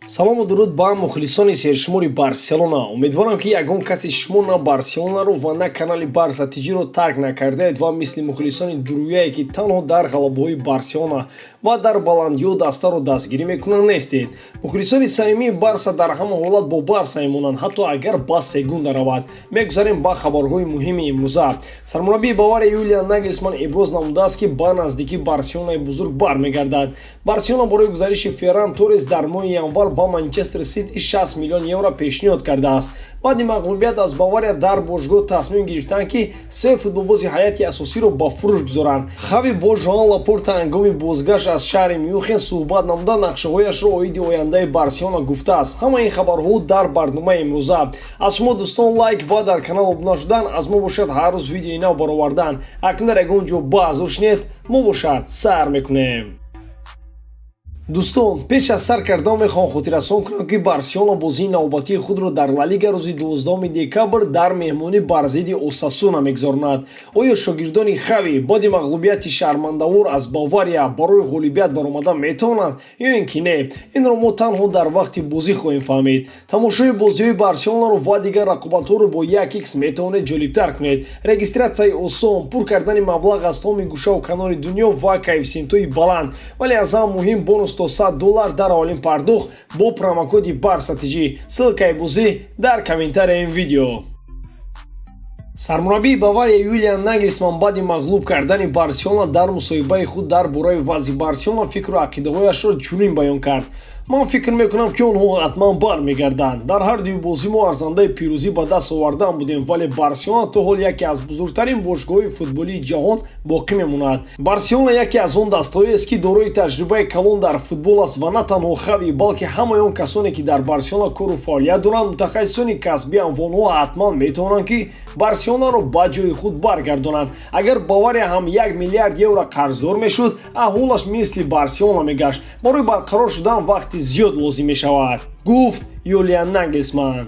салому дуруд ба мухлисони сершумори Барселона. Умедворам ки ягон каси шумо на Барселонаро ва на канали Барса тиҷиро тарк накардаед ва мисли мухлисони дуруяе ки танҳо дар ғалабаҳои Барселона ва дар баландиҳо дастаро дастгирӣ мекунанд нестед. Мухлисони самимии Барса дар ҳама ҳолат бо Барса мемонанд, ҳатто агар ба сегунда равад. Мегузарем ба хабарҳои муҳими имрӯза. Сармураббии Бавария Юлиан Нагельсман иброз намудааст ки ба наздикии Барселонаи бузург бармегардад. Барселона барои гузариши Ферран Торрес дар моҳи январ ба Манчестер Сити 60 миллион евро пешниҳод кардааст. Баъди мағлубият аз Бавария дар бошгоҳ тасмим гирифтанд ки се футболбози ҳайати асосиро ба фурӯш гузоранд. Хави бо Жоан Лапорта ҳангоми бозгашт аз шаҳри Мюнхен суҳбат намуда нақшаҳояшро оиди ояндаи Барселона гуфтааст. Ҳама ин хабарҳо дар барномаи имрӯза. Аз шумо дӯстон лайк ва дар канал обуна шудан, аз мо бошад ҳар рӯз видеои нав баровардан. Акнун дар ягон ҷо ба ҳазур шунед, мо бошад сайр мекунем. дӯстон, пеш аз сар кардан мехоҳам хотиррасон кунам ки Барселона бозии навбатии худро дар Ла Лига рӯзи 12 декабр дар меҳмонӣ бар зидди Осасуна мегузаронад. Оё шогирдони Хави баъди мағлубияти шармандавор аз Бавария барои ғолибият баромада метавонанд ё ин ки не? Инро мо танҳо дар вақти бозӣ хоҳем фаҳмид. Тамошои бозиҳои Барселонаро ва дигар рақобатҳоро бо 1x метавонед ҷолибтар кунед. Регистратсияи осон, пур кардани маблағ аз тамоми гӯшаву канори дунё ва коэффициентҳои баланд, вале аз ҳама муҳим бонус то $100 дар аввалин пардохт бо промокоди Барса TG. Ссилкаи бозӣ дар комментарияи ин видео. Сармураббии Бавария Юлиан Нагельсман баъди мағлуб кардани Барселона дар мусоҳибаи худ дар бораи вазъи Барселона фикру ақидаҳояшро чунин баён кард: ман фикр мекунам ки онҳо ҳатман бармегарданд. Дар ҳар дуи бозӣ мо арзандаи пирӯзӣ ба даст овардан будем, вале Барселона то ҳол яке аз бузургтарин бошгоҳои футболии ҷаҳон боқӣ мемонад. Барселона яке аз он дастаҳоест ки дорои таҷрибаи калон дар футбол аст ва на танҳо Хави, балки ҳамаи он касоне ки дар Барселона кору фаъолият доранд, мутахассисони касбиам ва онҳо ҳатман метавонанд ки Барселонаро ба ҷои худ баргардонанд. Агар Бавария ҳам 1 миллиард евро қарздор мешуд, аҳволаш мисли Барселона мегашт. Барои барқарор шудан вақти зиёд лозим мешавад, гуфт Юлиан Нагельсман.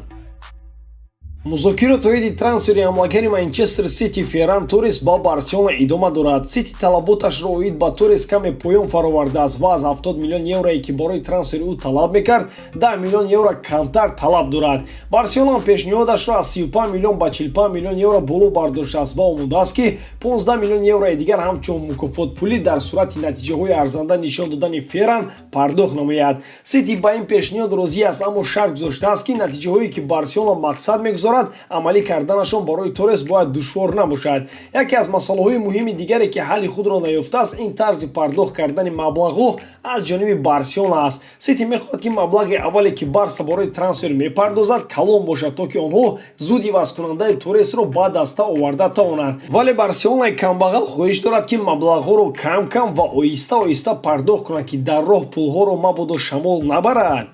музокирот оиди трансфери ҳамлагари Манчестер Сити Ферран Торрес ба Барселона идома дорад. Сити талаботашро оид ба Торрес каме поён фаровардааст ва аз 70 миллион еврое ки барои трансфери ӯ талаб мекард, 10 миллион евро камтар талаб дорад. Барселона пешниҳодашро аз 35 миллион ба 45 миллион евро боло бардоштааст ва омодааст ки 15 миллион еврои дигар ҳамчун мукофотпулӣ дар сурати натиҷаҳои арзанда нишон додани Ферран пардохт намояд. Сити ба ин пешниҳод розӣ аст, аммо шарт гузоштааст ки натиҷаҳое ки Барселона мақсад мегузорад амалӣ карданашон барои Торрес бояд душвор набошад. Яке аз масъалаҳои муҳими дигаре ки ҳалли худро наёфтааст, ин тарзи пардохт кардани маблағҳо аз ҷониби Барселона аст. Сити мехоҳад ки маблағи аввале ки Барса барои трансфер мепардозад калон бошад, то ки онҳо зуд ивазкунандаи Торресро ба даста оварда тавонанд. Вале Барселонаи камбағал хоҳиш дорад ки маблағҳоро кам-кам ва оҳиста-оҳиста пардохт кунад ки дар роҳ пулҳоро мабодо шамол набарад.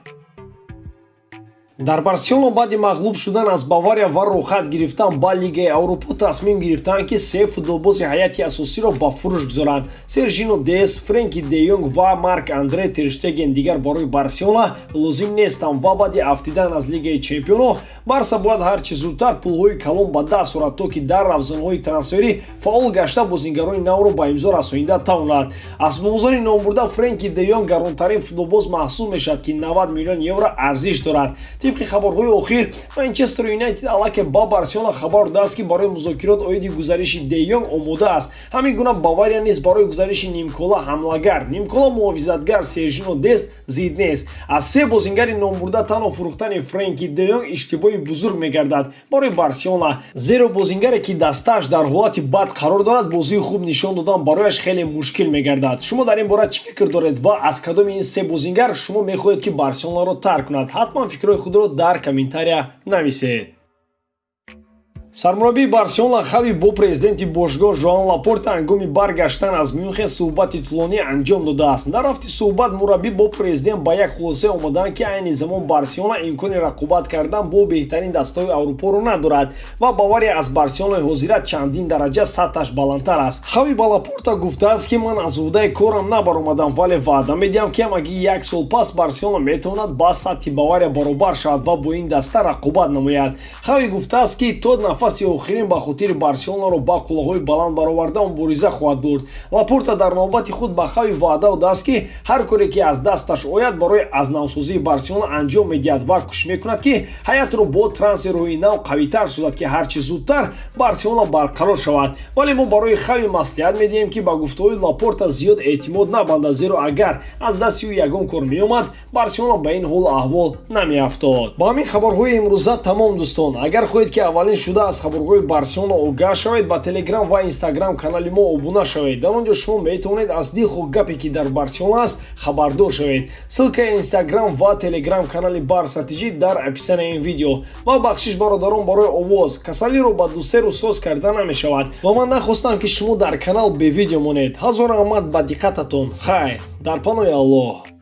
дар Барселона баъди мағлуб шудан аз Бавария ва рохат гирифтан ба Лигаи Аврупо тасмим гирифтанд ки се футболбози ҳайати асосиро ба фурӯш гузоранд. Сержино Дес, Френки де Йонг ва Марк Андре Тер Штеген дигар барои Барселона лозим нестанд ва баъди афтидан аз Лигаи Чемпионҳо Барса бояд ҳарчи зудтар пулҳои калон ба даст орад, то ки дар равзанҳои трансферӣ фаъол гашта бозингарони навро ба имзо расонида тавонад. Асбоббозони номбурда Френки де Йонг гаронтарин футболбоз маҳсуб мешавад ки 90 миллион евро арзиш дорад. тибқи хабарҳои охир Манчестер Юнайтед аллакай ба Барселона хабар додааст ки барои музокирот оиди гузариши Де Йонг омода аст. ҳамин гуна Бавария низ барои гузариши нимкола ҳамлагар, нимкола муҳофизатгар Сержино Дест зид нест. аз се бозингари номбурда танҳо фурӯхтани Френки Де Йонг иштибоҳи бузург мегардад барои Барселона, зеро бозингаре ки дастааш дар ҳолати бад қарор дорад, бозии хуб нишон додан барояш хеле мушкил мегардад. шумо дар ин бора чӣ фикр доред ва аз кадоми ин се бозингар шумо мехоҳед ки Барселонаро тарк кунад? ҳатман фикрҳои худро дар комментария нависед. Сармураббии Барселона Хави бо президенти бошгоҳ Жоан Лапорта ҳангоми баргаштан аз Мюнхен суҳбати тӯлонӣ анҷом додааст. дар рафти суҳбат мураббӣ бо президент ба як хулосе омаданд ки айни замон Барселона имкони рақобат кардан бо беҳтарин дастаҳои Аврупоро надорад ва Бавария аз Барселонаи ҳозира чандин дараҷа сатҳаш баландтар аст. Хави ба Лапорта гуфтааст ки ман аз ӯҳдаи корам набаромадам, вале ваъда медиҳам ки ҳамагӣ як сол пас Барселона метавонад ба сатҳи Бавария баробар шавад ва бо ин даста рақобат намояд. Хави гуфтааст ки то нафар нафаси охирин ба хотири Барселонаро ба қуллаҳои баланд бароварда мубориза хоҳад бурд. Лапорта дар навбати худ ба хави ваъда додааст ки ҳар коре ки аз дасташ ояд барои азнавсозии Барселона анҷом медиҳад ва кӯшиш мекунад ки ҳаятро бо трансферҳои нав қавитар созад ки ҳарчи зудтар Барселона барқарор шавад. Вале мо барои хави маслиҳат медиҳем ки ба гуфтаҳои Лапорта зиёд эътимод набандад, зеро агар аз дасти ӯ ягон кор меомад, Барселона ба ин ҳолу аҳвол намеафтод. Ба ҳамин хабарҳои имрӯза тамом дӯстон. Агар хоҳед ки аввалин шуда аз хабарҳои Барселона огаҳ шавед, ба Телеграм ва Инстаграм канали мо обуна шавед. Дар он ҷо шумо метавонед аз дилхоҳ гапе ки дар Барселона аст хабардор шавед. Ссилкаи Инстаграм ва Телеграм канали Барса тиҷӣ дар описаниyaи ин видео. Ва бахшиш бародарон барои овоз касалиро ба дусеру соз карда намешавад. Ва ман нахостам ки шумо дар канал бевидео монед. ҳазор раҳмат ба диққататон. Хайр, дар паноҳи Аллоҳ.